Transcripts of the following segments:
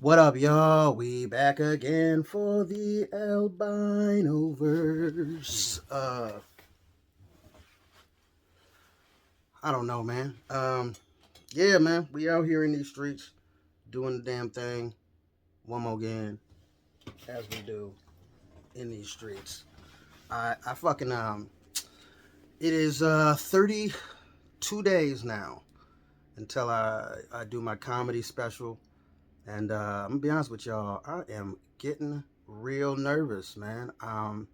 What up, y'all? We back again for the Albinoverse. I don't know, man. Yeah, man. We out here in these streets doing the damn thing. One more again, as we do in these streets. I fucking It is 32 days now until I do my comedy special, and I'm gonna be honest with y'all. I am getting real nervous, man. I'm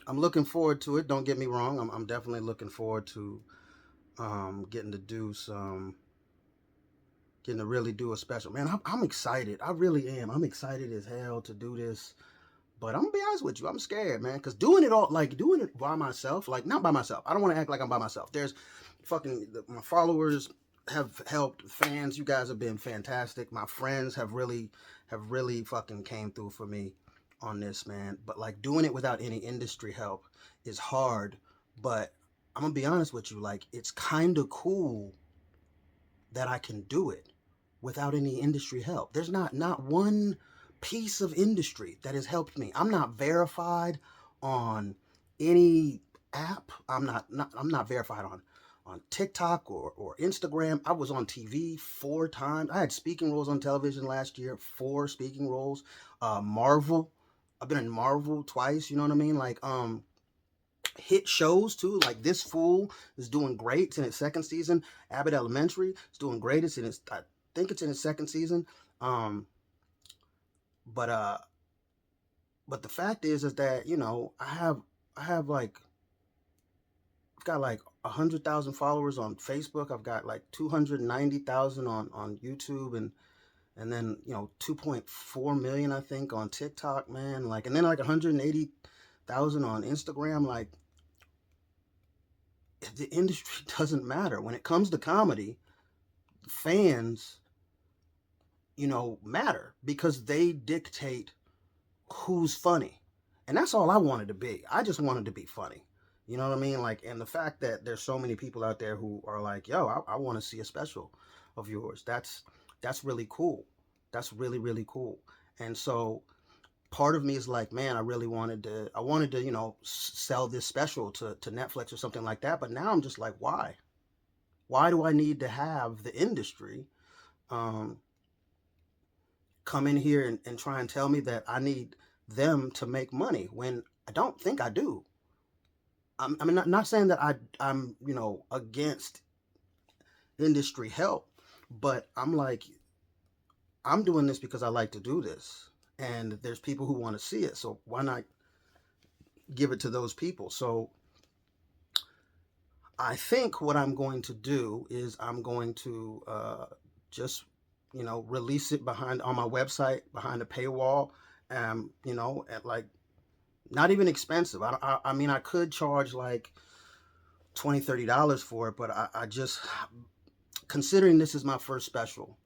looking forward to it. Don't get me wrong. I'm definitely looking forward to getting to do some, getting to really do a special. Man, I'm excited. I really am. I'm excited as hell to do this. But I'm gonna be honest with you. I'm scared, man, because doing it by myself, like not by myself. I don't want to act like I'm by myself. There's my followers have helped, fans. You guys have been fantastic. My friends have really fucking came through for me on this, man. But like doing it without any industry help is hard. But I'm gonna be honest with you. Like it's kind of cool that I can do it without any industry help. There's not one piece of industry that has helped me. I'm not verified on any app. I'm not verified on TikTok or Instagram. I was on TV 4 times. I had speaking roles on television last year, 4 speaking roles. Marvel. I've been in Marvel twice, you know what I mean? Like hit shows too. Like This Fool is doing great. It's in its second season. Abbott Elementary is doing great. I think it's in its second season. Um, but uh, but the fact is that I have like I've got like 100,000 followers on Facebook. I've got like 290,000 on YouTube, and then 2.4 million I think on TikTok, man. Like, and then like 180,000 on Instagram. Like the industry doesn't matter when it comes to comedy. Fans, matter because they dictate who's funny. And that's all I wanted to be. I just wanted to be funny. You know what I mean? Like, and the fact that there's so many people out there who are like, yo, I want to see a special of yours. That's really cool. That's really, really cool. And so part of me is like, man, I wanted to, sell this special to Netflix or something like that. But now I'm just like, why? Why do I need to have the industry um, come in here and try and tell me that I need them to make money when I don't think I do? I mean, not saying that I'm against industry help, but I'm like, I'm doing this because I like to do this, and there's people who want to see it, so why not give it to those people? So I think what I'm going to do is I'm going to just release it behind on my website behind a paywall, at like not even expensive. I mean, I could charge like 20, $30 for it, but I just, considering this is my first special,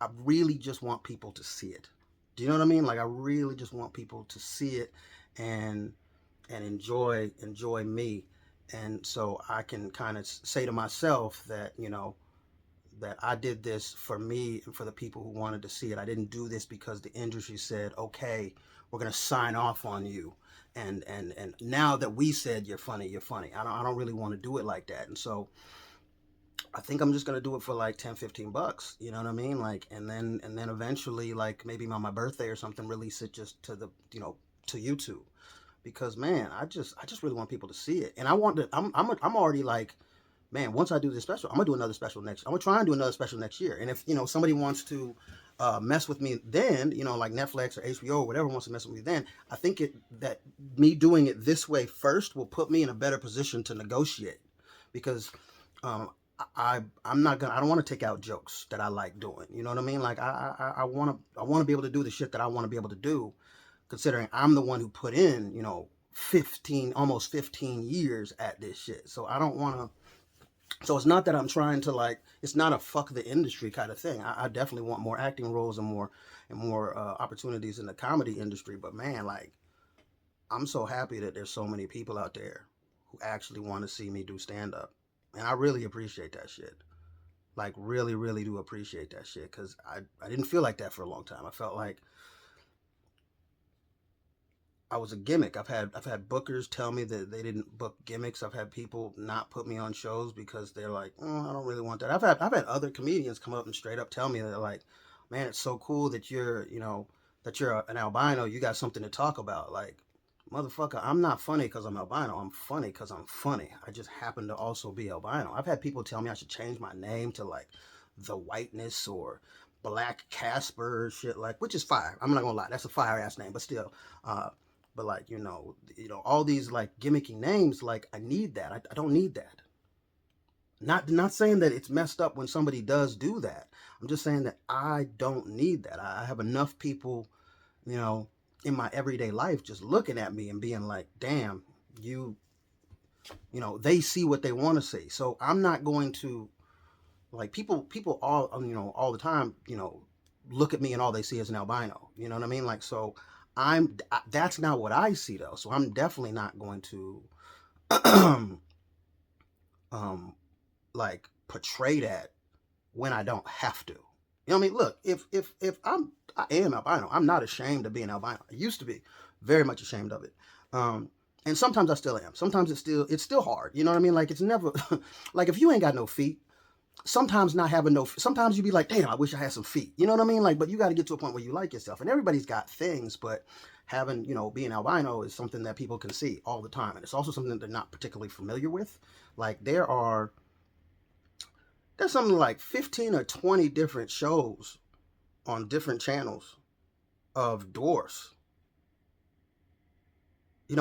I really just want people to see it. Do you know what I mean? Like I really just want people to see it and enjoy me. And so I can kind of say to myself that, that I did this for me and for the people who wanted to see it. I didn't do this because the industry said, "Okay, we're going to sign off on you." And now that we said you're funny, you're funny. I don't really want to do it like that. And so I think I'm just gonna do it for like 10, $15. You know what I mean? Like, and then eventually, like maybe on my birthday or something, release it just to to YouTube. Because man, I just really want people to see it, and I want to. I'm already like, man. Once I do this special, I'm gonna do another special next. I'm gonna try and do another special next year. And if somebody wants to mess with me, then like Netflix or HBO or whatever wants to mess with me, then I think that me doing it this way first will put me in a better position to negotiate, because um, I'm not gonna. I don't want to take out jokes that I like doing. You know what I mean? Like I want to be able to do the shit that I want to be able to do, considering I'm the one who put in 15 almost 15 years at this shit. So I don't want to. So it's not that I'm trying to like. It's not a fuck the industry kind of thing. I definitely want more acting roles and more opportunities in the comedy industry. But man, like I'm so happy that there's so many people out there who actually want to see me do stand up, and I really appreciate that shit. Like really, really do appreciate that shit because I didn't feel like that for a long time. I felt like I was a gimmick. I've had bookers tell me that they didn't book gimmicks. I've had people not put me on shows because they're like, I don't really want that. I've had other comedians come up and straight up tell me they're like, man, it's so cool that you're an albino. You got something to talk about. Like, motherfucker, I'm not funny because I'm albino. I'm funny because I'm funny. I just happen to also be albino. I've had people tell me I should change my name to like the whiteness or Black Casper shit, like, which is fire. I'm not gonna lie, that's a fire ass name, but still. Uh, but like all these like gimmicky names, like I need that. I don't need that. Not saying that it's messed up when somebody does do that. I'm just saying that I don't need that. I have enough people, you know, in my everyday life just looking at me and being like, damn, you they see what they want to see. So I'm not going to like people all all the time, look at me and all they see is an albino. You know what I mean? Like, so that's not what I see though. So I'm definitely not going to um like portray that when I don't have to. You know what I mean? Look, if I am albino, I'm not ashamed of being albino. I used to be very much ashamed of it. Um and sometimes I still am. Sometimes it's still hard. You know what I mean? Like it's never like if you ain't got no feet, sometimes not having no, sometimes you be like, damn, I wish I had some feet. You know what I mean? Like, but you got to get to a point where you like yourself. And everybody's got things, but having, being albino is something that people can see all the time. And it's also something that they're not particularly familiar with. Like there's something like 15 or 20 different shows on different channels of dwarfs,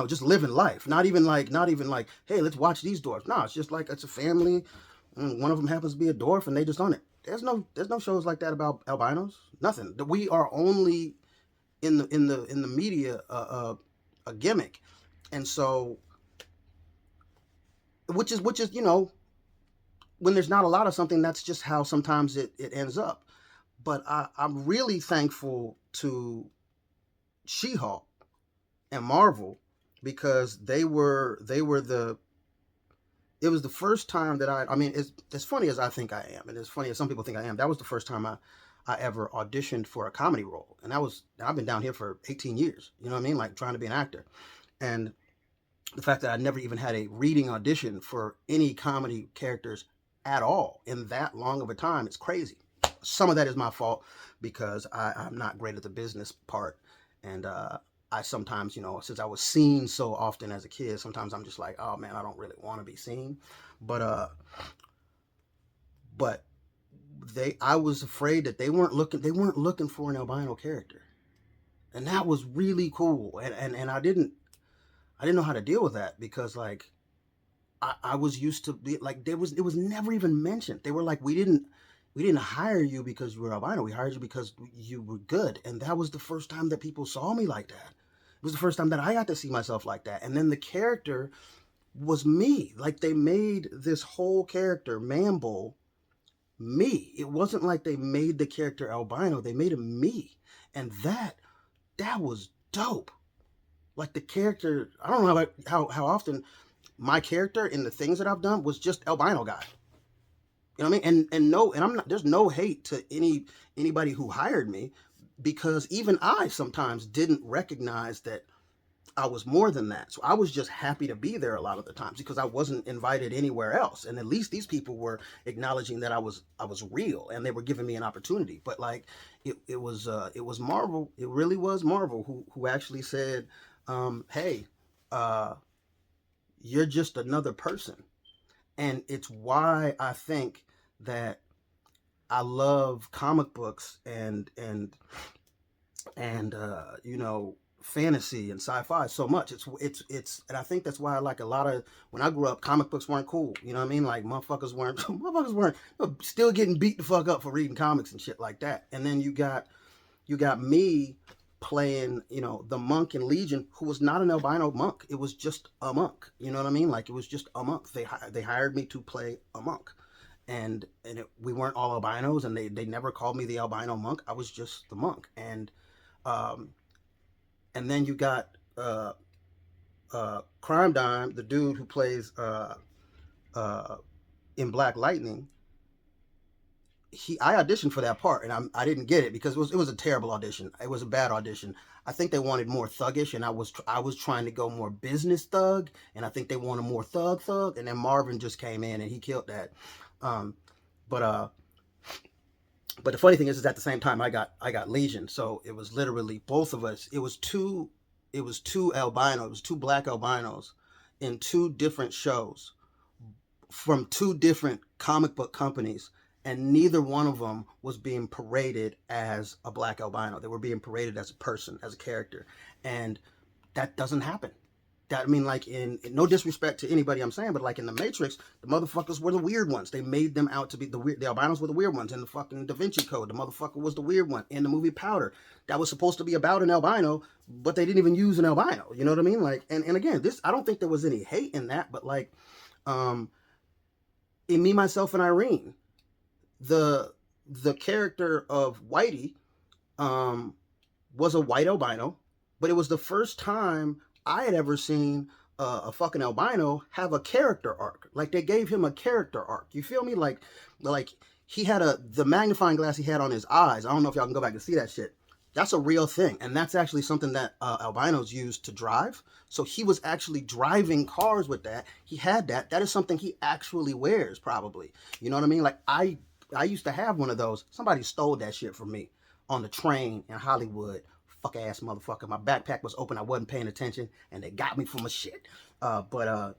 just living life. Not even like, hey, let's watch these dwarfs. No, it's just like it's a family. And one of them happens to be a dwarf, and they just on it. There's no shows like that about albinos. Nothing. We are only in the media a gimmick, and so which is when there's not a lot of something, that's just how sometimes it ends up. But I'm really thankful to She-Hulk and Marvel because they were it was the first time that I mean, as funny as I think I am, and as funny as some people think I am, that was the first time I ever auditioned for a comedy role. And I've been down here for 18 years, you know what I mean? Like trying to be an actor. And the fact that I never even had a reading audition for any comedy characters at all in that long of a time, it's crazy. Some of that is my fault because I'm not great at the business part. And I sometimes, since I was seen so often as a kid, sometimes I'm just like, oh man, I don't really want to be seen. But but I was afraid that they weren't looking for an albino character. And that was really cool. And I didn't know how to deal with that because like I was used to be like it was never even mentioned. They were like, we didn't hire you because you were albino. We hired you because you were good. And that was the first time that people saw me like that. It was the first time that I got to see myself like that. And then the character was me. Like they made this whole character, Mambo, me. It wasn't like they made the character albino. They made him me. And that was dope. Like the character, I don't know how often my character in the things that I've done was just albino guy. You know what I mean? And I'm not, there's no hate to anybody who hired me because even I sometimes didn't recognize that I was more than that. So I was just happy to be there a lot of the times because I wasn't invited anywhere else. And at least these people were acknowledging that I was real and they were giving me an opportunity. But like it was Marvel. It really was Marvel who actually said, hey, uh, you're just another person. And it's why I think that I love comic books and fantasy and sci-fi so much. It's and I think that's why I like a lot of when I grew up, comic books weren't cool. You know what I mean? Like motherfuckers weren't still getting beat the fuck up for reading comics and shit like that. And then you got me playing, the monk in Legion, who was not an albino monk. It was just a monk. You know what I mean? Like it was just a monk. They hired me to play a monk, and we weren't all albinos, and they never called me the albino monk. I was just the monk, um, and then you got Crime Dime, the dude who plays uh, in Black Lightning. I auditioned for that part, and I didn't get it because it was a terrible audition. It was a bad audition. I think they wanted more thuggish, and I was trying to go more business thug, and I think they wanted more thug, and then Marvin just came in and he killed that. Um, but but the funny thing is at the same time I got Legion, so it was literally both of us. It was two albino, it was two black albinos in two different shows from two different comic book companies, and neither one of them was being paraded as a black albino. They were being paraded as a person, as a character, and that doesn't happen. That, I mean, like in no disrespect to anybody I'm saying, but like in the Matrix, the motherfuckers were the weird ones. They made them out to be the weird. The albinos were the weird ones. In the fucking Da Vinci Code, the motherfucker was the weird one. In the movie Powder, that was supposed to be about an albino, but they didn't even use an albino. You know what I mean? Like, and again, this, I don't think there was any hate in that, but like, um, in Me, Myself, and Irene, the the character of Whitey um, was a white albino, but it was the first time I had ever seen a fucking albino have a character arc. Like they gave him a character arc. You feel me? Like he had the magnifying glass he had on his eyes. I don't know if y'all can go back and see that shit. That's a real thing, and that's actually something that albinos use to drive. So he was actually driving cars with that. He had that. That is something he actually wears, probably. You know what I mean? Like I used to have one of those. Somebody stole that shit from me on the train in Hollywood. Fuck ass motherfucker. My backpack was open. I wasn't paying attention, and they got me for my shit. But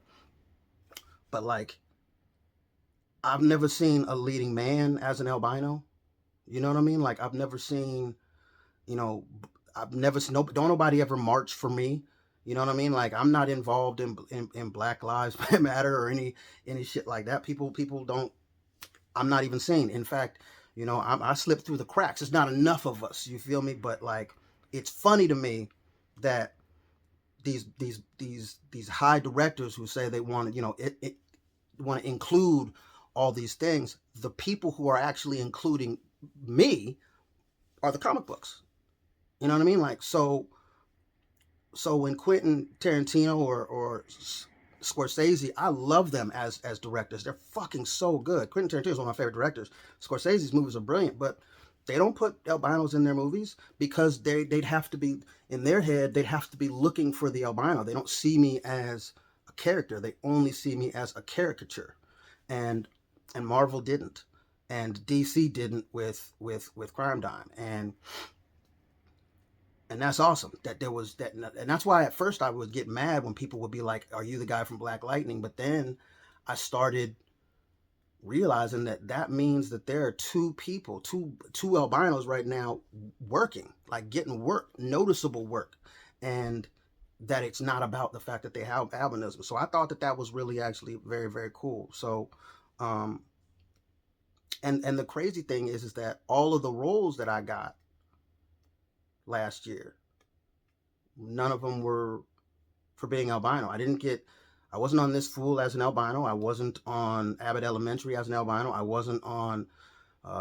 like, I've never seen a leading man as an albino. You know what I mean? Like I've never seen, you know, I've never seen, no, don't nobody ever march for me. You know what I mean? Like I'm not involved in Black Lives Matter or any shit like that. People don't. I'm not even seeing. In fact, I slip through the cracks. It's not enough of us. You feel me? But like, it's funny to me that these high directors who say they want to, it want to include all these things. The people who are actually including me are the comic books. You know what I mean? Like so when Quentin Tarantino or Scorsese, I love them as directors. They're fucking so good. Quentin Tarantino is one of my favorite directors. Scorsese's movies are brilliant, but they don't put albinos in their movies because they'd have to be, in their head, they'd have to be looking for the albino. They don't see me as a character. They only see me as a caricature. And Marvel didn't. And DC didn't with Crime Dime. And that's awesome that there was that. And that's why at first I would get mad when people would be like, are you the guy from Black Lightning? But then I started realizing that means that there are two people, two albinos right now working, like getting work, noticeable work, and that it's not about the fact that they have albinism. So I thought that was really actually very, very cool. So um and the crazy thing is that all of the roles that I got last year, none of them were for being albino. I wasn't on This Fool as an albino. I wasn't on Abbott Elementary as an albino. I wasn't on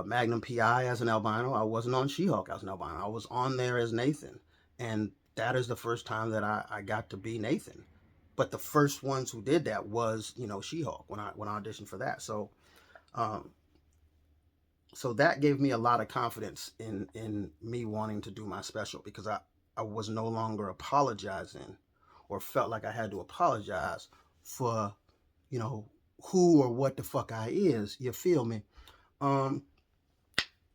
Magnum PI as an albino. I wasn't on She-Hulk as an albino. I was on there as Nathan. And that is the first time that I got to be Nathan. But the first ones who did that was, She-Hulk when I auditioned for that. Um, so that gave me a lot of confidence in me wanting to do my special, because I was no longer apologizing or felt like I had to apologize for, who or what the fuck I is. You feel me? Um,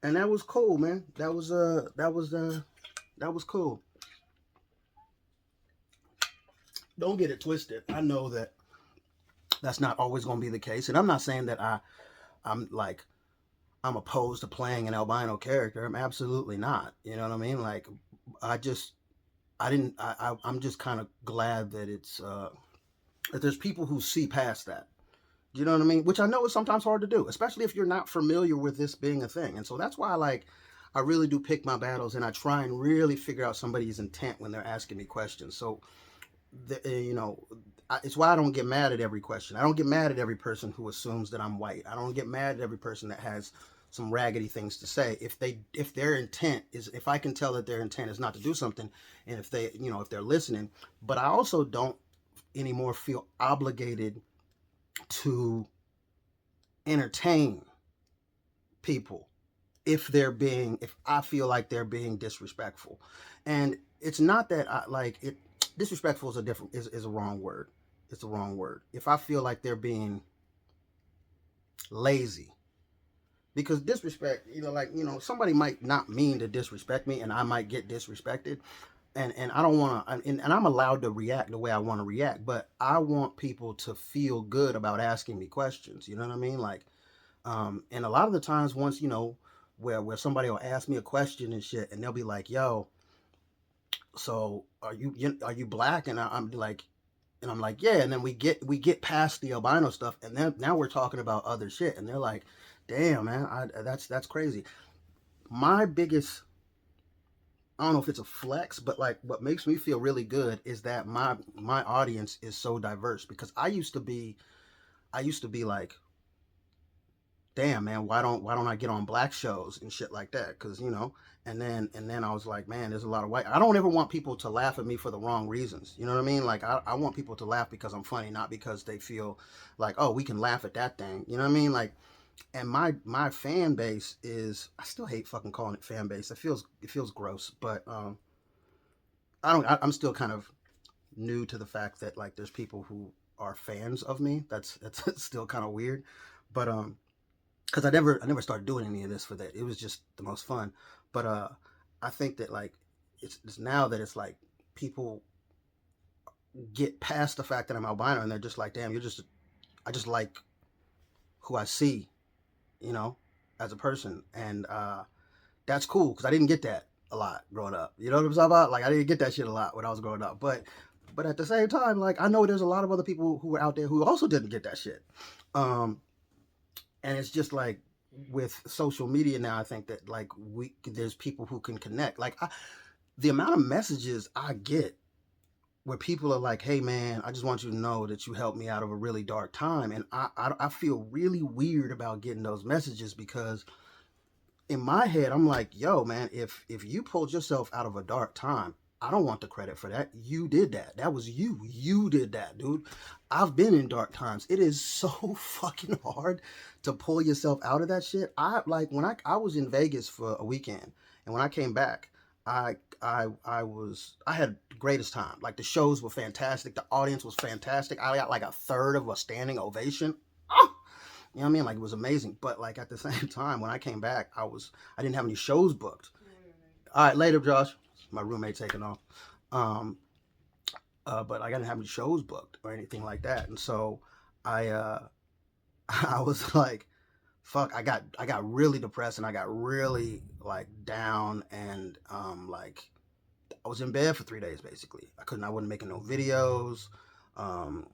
and that was cool, man. That was cool. Don't get it twisted. I know that that's not always going to be the case, and I'm not saying that I'm like I'm opposed to playing an albino character. I'm absolutely not. You know what I mean? Like, I just I didn't. I'm just kind of glad that it's that there's people who see past that. You know what I mean? Which I know is sometimes hard to do, especially if you're not familiar with this being a thing. And so that's why I really do pick my battles, and I try and really figure out somebody's intent when they're asking me questions. So it's why I don't get mad at every question. I don't get mad at every person who assumes that I'm white. I don't get mad at every person that has some raggedy things to say. If their intent is, if I can tell that their intent is not to do something, and if they're listening. But I also don't anymore feel obligated to entertain people if I feel like they're being disrespectful. And it's not that I like it. Disrespectful is is a wrong word. It's a wrong word. If I feel like they're being lazy, because disrespect, like somebody might not mean to disrespect me, and I might get disrespected, and I don't want to, and I'm allowed to react the way I want to react, but I want people to feel good about asking me questions. You know what I mean? Like, and a lot of the times, once where somebody will ask me a question and shit, and they'll be like, "Yo, so are you black?" And I'm like, "Yeah." And then we get past the albino stuff, and then now we're talking about other shit, and they're like, "Damn, man, that's crazy." My biggest, I don't know if it's a flex, but like what makes me feel really good is that my audience is so diverse, because I used to be like, damn, man, why don't I get on black shows and shit like that? Because and then I was like, man, there's a lot of white. I don't ever want people to laugh at me for the wrong reasons. You know what I mean? Like I want people to laugh because I'm funny, not because they feel like, oh, we can laugh at that thing. You know what I mean? Like, and my fan base is, I still hate fucking calling it fan base. It feels gross, but I'm still kind of new to the fact that like there's people who are fans of me. That's still kind of weird, but because I never started doing any of this for that. It was just the most fun. But I think that like it's now that it's like people get past the fact that I'm albino, and they're just like, damn, I just like who I see, you know, as a person, and that's cool because I didn't get that a lot growing up. You know what I'm talking about? Like I didn't get that shit a lot when I was growing up, but at the same time, like I know there's a lot of other people who were out there who also didn't get that shit. Um, and it's just like with social media now, I think that like there's people who can connect. Like the amount of messages I get where people are like, "Hey man, I just want you to know that you helped me out of a really dark time," and I feel really weird about getting those messages, because in my head I'm like, "Yo man, if you pulled yourself out of a dark time, I don't want the credit for that. You did that. That was you. You did that, dude. I've been in dark times. It is so fucking hard to pull yourself out of that shit. I like when I was in Vegas for a weekend, and when I came back, I had the greatest time. Like the shows were fantastic. The audience was fantastic. I got like a third of a standing ovation. Ah! You know what I mean? Like it was amazing. But like at the same time, when I came back, I didn't have any shows booked. All right, later, Josh. My roommate taking off. Um, but I didn't have any shows booked or anything like that, and so I I was like, fuck. I got really depressed, and I got really like down, and like I was in bed for 3 days basically. I wasn't making no videos. Um,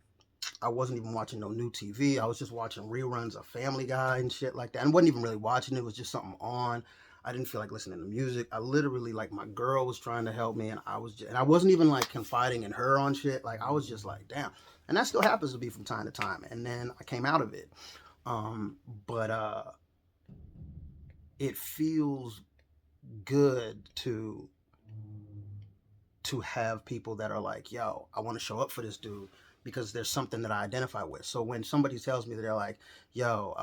I wasn't even watching no new TV. I was just watching reruns of Family Guy and shit like that. And wasn't even really watching it. It was just something on. I didn't feel like listening to music. I literally, like, my girl was trying to help me, and I wasn't even like confiding in her on shit. Like I was just like, damn. And that still happens to be from time to time. And then I came out of it. Um, but it feels good to have people that are like, yo, I want to show up for this dude because there's something that I identify with. So when somebody tells me that they're like, yo,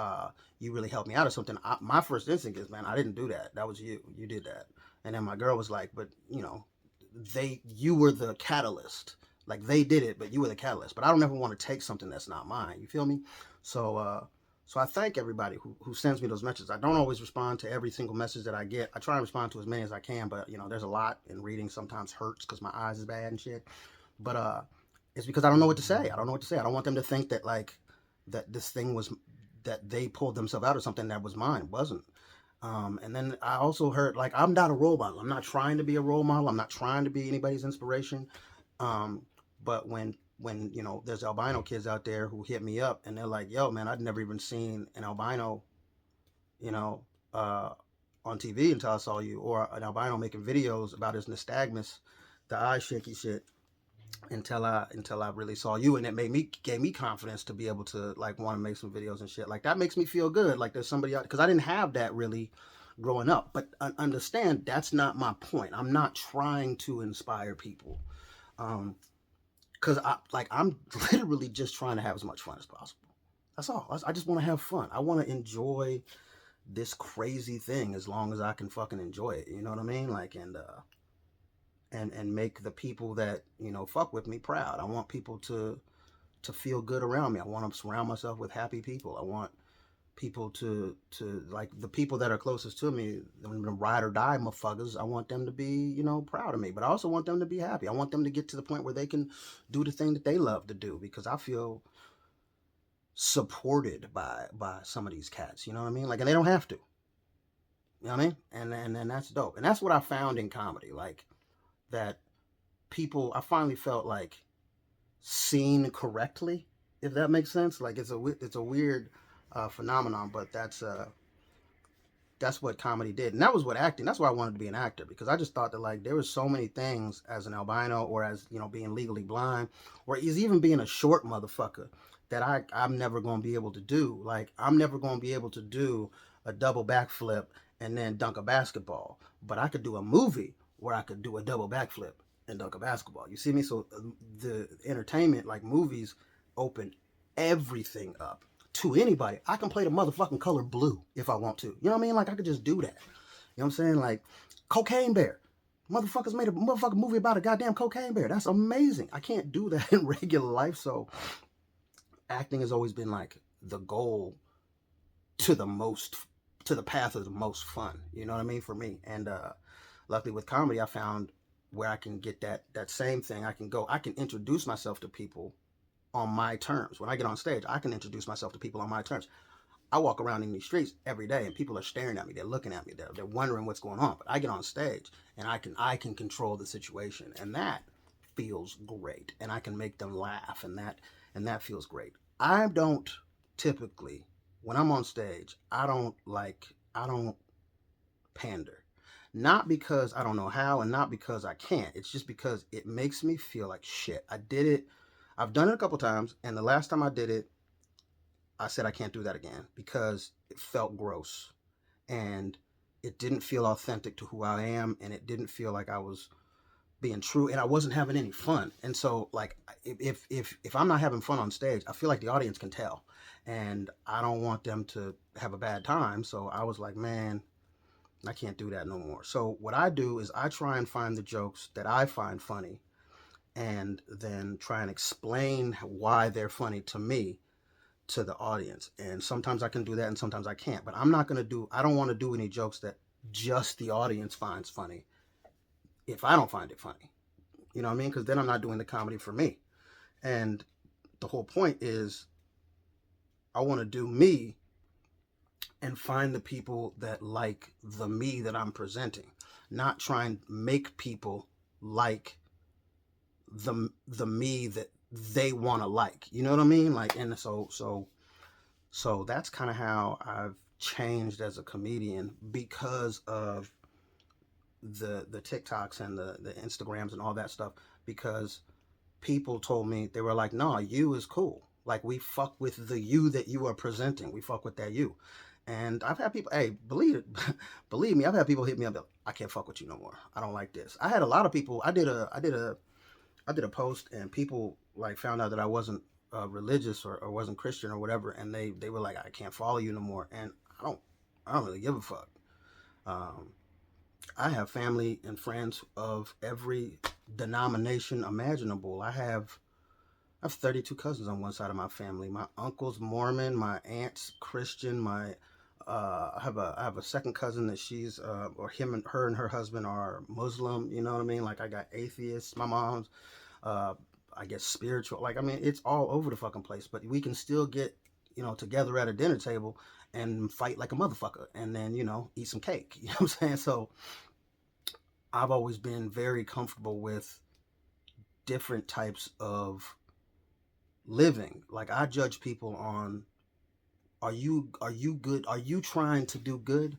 you really helped me out or something, my first instinct is, man, I didn't do that. That was you. You did that. And then my girl was like, but you were the catalyst. Like they did it, but you were the catalyst. But I don't ever want to take something that's not mine. You feel me? So, so I thank everybody who sends me those messages. I don't always respond to every single message that I get. I try and respond to as many as I can, but there's a lot, and reading sometimes hurts because my eyes is bad and shit. But it's because I don't know what to say. I don't know what to say. I don't want them to think that like that this thing was that they pulled themselves out of something that was mine. It wasn't. And then I also heard like I'm not a role model. I'm not trying to be a role model. I'm not trying to be anybody's inspiration. Um, but when there's albino kids out there who hit me up and they're like, "Yo, man, I'd never even seen an albino, you know, uh, on TV until I saw you, or an albino making videos about his nystagmus, the eye shaky shit, until I really saw you, and it gave me confidence to be able to like want to make some videos and shit. Like that makes me feel good. Like there's somebody out, because I didn't have that really growing up. But understand that's not my point. I'm not trying to inspire people. Um, because I'm literally just trying to have as much fun as possible. That's all. I just want to have fun. I want to enjoy this crazy thing as long as I can fucking enjoy it. You know what I mean? Like, and make the people that, you know, fuck with me proud. I want people to feel good around me. I want to surround myself with happy people. I want people to like the people that are closest to me, the ride or die motherfuckers. I want them to be, you know, proud of me, but I also want them to be happy. I want them to get to the point where they can do the thing that they love to do, because I feel supported by some of these cats. You know what I mean? Like, and they don't have to. You know what I mean? And that's dope. And that's what I found in comedy. Like, that people, I finally felt like seen correctly, if that makes sense. Like, it's a weird phenomenon, but that's what comedy did, and that was what acting. That's why I wanted to be an actor, because I just thought that, like, there was so many things as an albino, or as, you know, being legally blind, or is even being a short motherfucker, that I'm never going to be able to do. Like, I'm never going to be able to do a double backflip and then dunk a basketball, but I could do a movie where I could do a double backflip and dunk a basketball. You see me? So the entertainment, like movies, open everything up to anybody. I can play the motherfucking color blue if I want to. You know what I mean? Like, I could just do that. You know what I'm saying? Like, Cocaine Bear. Motherfuckers made a motherfucking movie about a goddamn cocaine bear. That's amazing. I can't do that in regular life. So acting has always been like the goal to the path of the most fun. You know what I mean? For me. And luckily with comedy, I found where I can get that same thing. I can introduce myself to people on my terms. When I get on stage, I can introduce myself to people on my terms. I walk around in these streets every day and people are staring at me. They're looking at me. They're wondering what's going on. But I get on stage and I can control the situation, and that feels great. And I can make them laugh, and that feels great. I don't typically, when I'm on stage, I don't pander. Not because I don't know how, and not because I can't. It's just because it makes me feel like shit. I did it. I've done it a couple times, and the last time I did it, I said I can't do that again, because it felt gross, and it didn't feel authentic to who I am, and it didn't feel like I was being true, and I wasn't having any fun. And so, like, if I'm not having fun on stage, I feel like the audience can tell, and I don't want them to have a bad time. So I was like, man, I can't do that no more. So what I do is I try and find the jokes that I find funny, and then try and explain why they're funny to me, to the audience. And sometimes I can do that and sometimes I can't. But I don't want to do any jokes that just the audience finds funny if I don't find it funny. You know what I mean? Because then I'm not doing the comedy for me. And the whole point is, I want to do me and find the people that like the me that I'm presenting, not try and make people like the me that they want to like. You know what I mean? Like, and so that's kind of how I've changed as a comedian, because of the TikToks and the Instagrams and all that stuff. Because people told me, they were like, "No, you is cool. Like, we fuck with the you that you are presenting. We fuck with that you." And I've had people, hey, believe it, believe me, I've had people hit me up, "I can't fuck with you no more. I don't like this." I had a lot of people. I did a post, and people like found out that I wasn't religious, or wasn't Christian or whatever, and they were like, "I can't follow you no more." And I don't really give a fuck. Um, I have family and friends of every denomination imaginable. I have 32 cousins on one side of my family. My uncle's Mormon, my aunt's Christian, my I have a second cousin that she's or him and her husband are Muslim. You know what I mean? Like, I got atheists. My mom's uh, I guess spiritual. Like, I mean, it's all over the fucking place. But we can still get, you know, together at a dinner table and fight like a motherfucker, and then, you know, eat some cake. You know what I'm saying? So I've always been very comfortable with different types of living. Like, I judge people on, are you good? Are you trying to do good?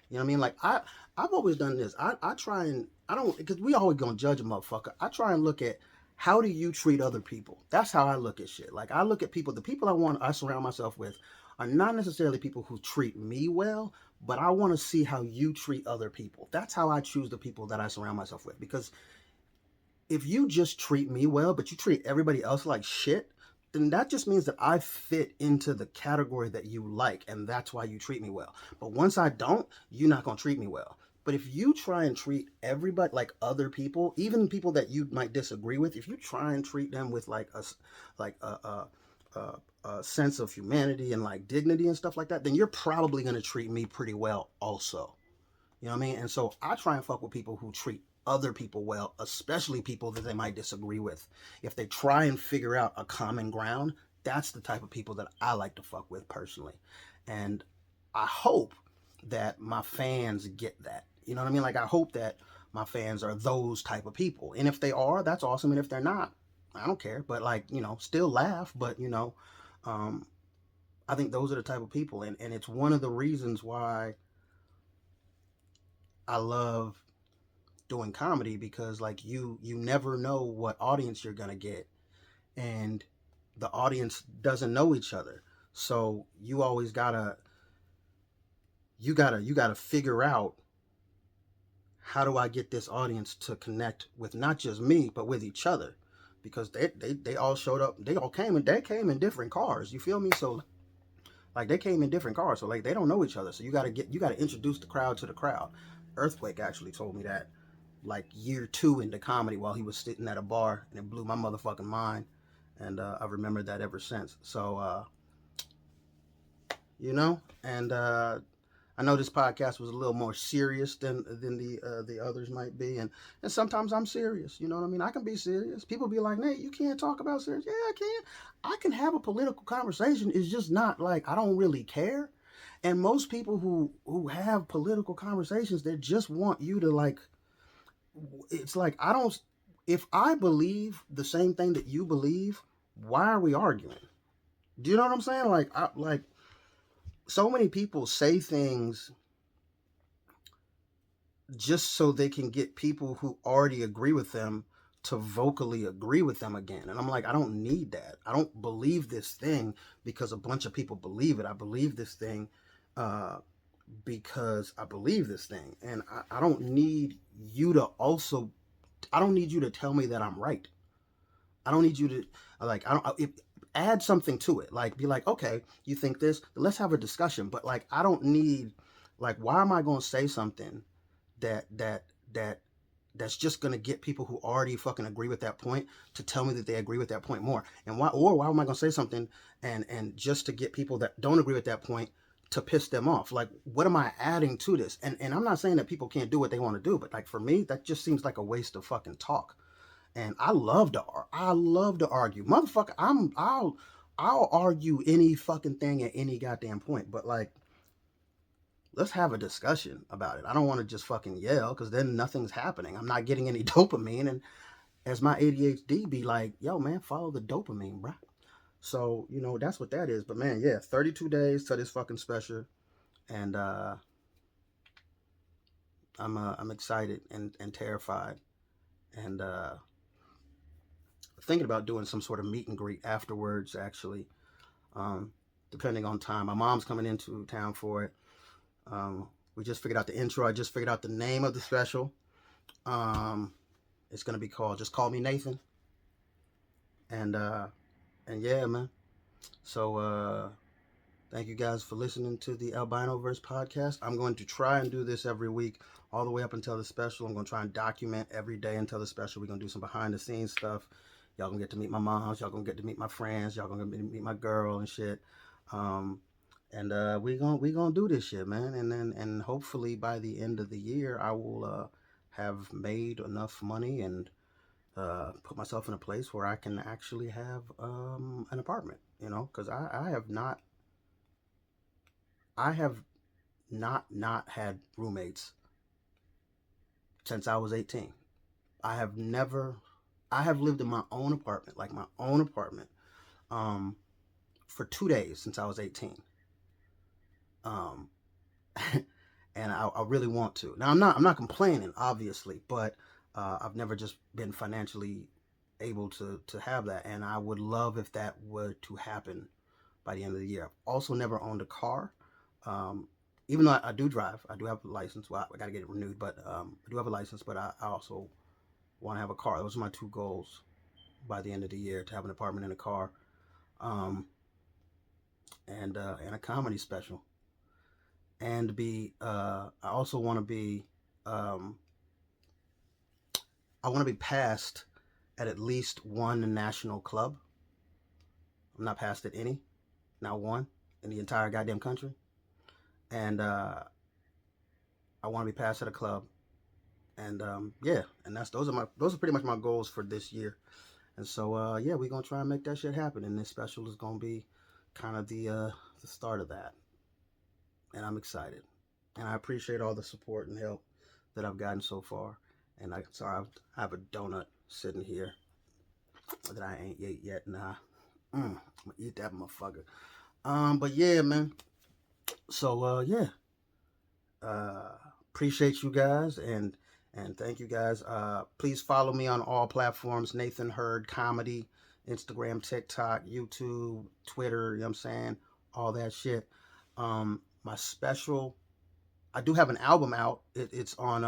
You know what I mean? Like, I've always done this. I try and, I don't, because we always gonna judge a motherfucker. I try and look at, how do you treat other people? That's how I look at shit. Like, I look at people, the people I surround myself with are not necessarily people who treat me well, but I want to see how you treat other people. That's how I choose the people that I surround myself with. Because if you just treat me well, but you treat everybody else like shit, then that just means that I fit into the category that you like, and that's why you treat me well. But once I don't, you're not gonna treat me well. But if you try and treat everybody like other people, even people that you might disagree with, if you try and treat them with like a sense of humanity and like dignity and stuff like that, then you're probably gonna treat me pretty well also. You know what I mean? And so I try and fuck with people who treat other people well, especially people that they might disagree with. If they try and figure out a common ground, that's the type of people that I like to fuck with personally. And I hope that my fans get that. You know what I mean? Like, I hope that my fans are those type of people. And if they are, that's awesome. And if they're not, I don't care. But, like, still laugh. But, um, I think those are the type of people. And it's one of the reasons why I love doing comedy, because like you never know what audience you're gonna get, and the audience doesn't know each other, so you always gotta figure out, how do I get this audience to connect with not just me but with each other, because they all showed up, they came in different cars, you feel me? So like they came in different cars, so like they don't know each other, so you gotta introduce the crowd to the crowd. Earthquake actually told me that like year two into comedy while he was sitting at a bar, and it blew my motherfucking mind. And I've remembered that ever since. So, and I know this podcast was a little more serious than the others might be, and sometimes I'm serious. You know what I mean? I can be serious. People be like, Nate, you can't talk about serious. Yeah, I can. I can have a political conversation. It's just not like I don't really care. And most people who have political conversations, they just want you to like. It's like I don't. If I believe the same thing that you believe, why are we arguing? Do you know what I'm saying? Like so many people say things just so they can get people who already agree with them to vocally agree with them again. And I'm like, I don't need that. I don't believe this thing because a bunch of people believe it. I believe this thing uh, because I believe this thing. And I don't need you to also, I don't need you to tell me that I'm right. I don't need you to, like, I don't, if, add something to it. Like, be like, okay, you think this, let's have a discussion. But like, I don't need, like, why am I going to say something that that that that's just going to get people who already fucking agree with that point to tell me that they agree with that point more? And why am I going to say something and just to get people that don't agree with that point to piss them off? Like, what am I adding to this? And I'm not saying that people can't do what they want to do, but like for me, that just seems like a waste of fucking talk. And I love to argue, motherfucker. I'll argue any fucking thing at any goddamn point. But like, let's have a discussion about it. I don't want to just fucking yell, because then nothing's happening. I'm not getting any dopamine. And as my ADHD be like, yo, man, follow the dopamine, bruh. So, that's what that is. But man, yeah, 32 days to this fucking special. And I'm excited and terrified. And thinking about doing some sort of meet and greet afterwards, actually, um, depending on time. My mom's coming into town for it. We just figured out the intro. I just figured out the name of the special. Um, it's gonna be called "Just Call Me Nathan." And yeah, man. So thank you guys for listening to the Albinoverse podcast. I'm going to try and do this every week, all the way up until the special. I'm going to try and document every day until the special. We're going to do some behind the scenes stuff. Y'all gonna get to meet my moms. Y'all gonna get to meet my friends. Y'all gonna meet my girl and shit. Um, and we gonna do this shit, man. And hopefully by the end of the year, I will have made enough money and put myself in a place where I can actually have an apartment. Because I have not had roommates since I was 18. I have never. I have lived in my own apartment, like my own apartment, um, for 2 days since I was 18. Um, and I really want to. Now I'm not complaining, obviously, but I've never just been financially able to have that, and I would love if that were to happen by the end of the year. I've also never owned a car, um, even though I do drive. I do have a license. Well, I got to get it renewed, but I do have a license. But I also want to have a car. Those are my two goals by the end of the year: to have an apartment and a car. um, and a comedy special. And I also want to be, um, I want to be passed at least one national club. I'm not passed at any, not one in the entire goddamn country. And I want to be passed at a club. And yeah, and those are pretty much my goals for this year. And so yeah, we're gonna try and make that shit happen. And this special is gonna be kind of the start of that. And I'm excited. And I appreciate all the support and help that I've gotten so far. And I have a donut sitting here that I ain't ate yet. Nah, I'm gonna eat that motherfucker. But yeah, man. So yeah, uh, appreciate you guys and thank you guys. Please follow me on all platforms. Nathan Hurd Comedy, Instagram, TikTok, YouTube, Twitter. You know what I'm saying? All that shit. My special. I do have an album out. It's on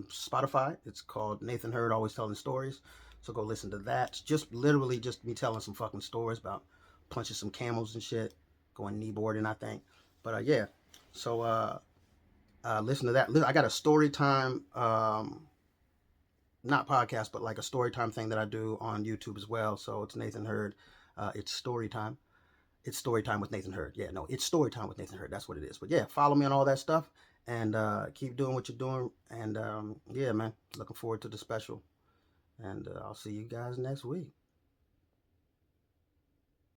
Spotify. It's called Nathan Hurd Always Telling Stories. So go listen to that. It's just literally just me telling some fucking stories about punching some camels and shit, going kneeboarding, I think. But yeah, so listen to that. I got a story time, not podcast, but like a story time thing that I do on YouTube as well. So it's Nathan Hurd. It's story time. It's story time with Nathan Hurd. Yeah, no, it's story time with Nathan Hurd. That's what it is. But yeah, follow me on all that stuff and keep doing what you're doing. And yeah, man, looking forward to the special. And I'll see you guys next week.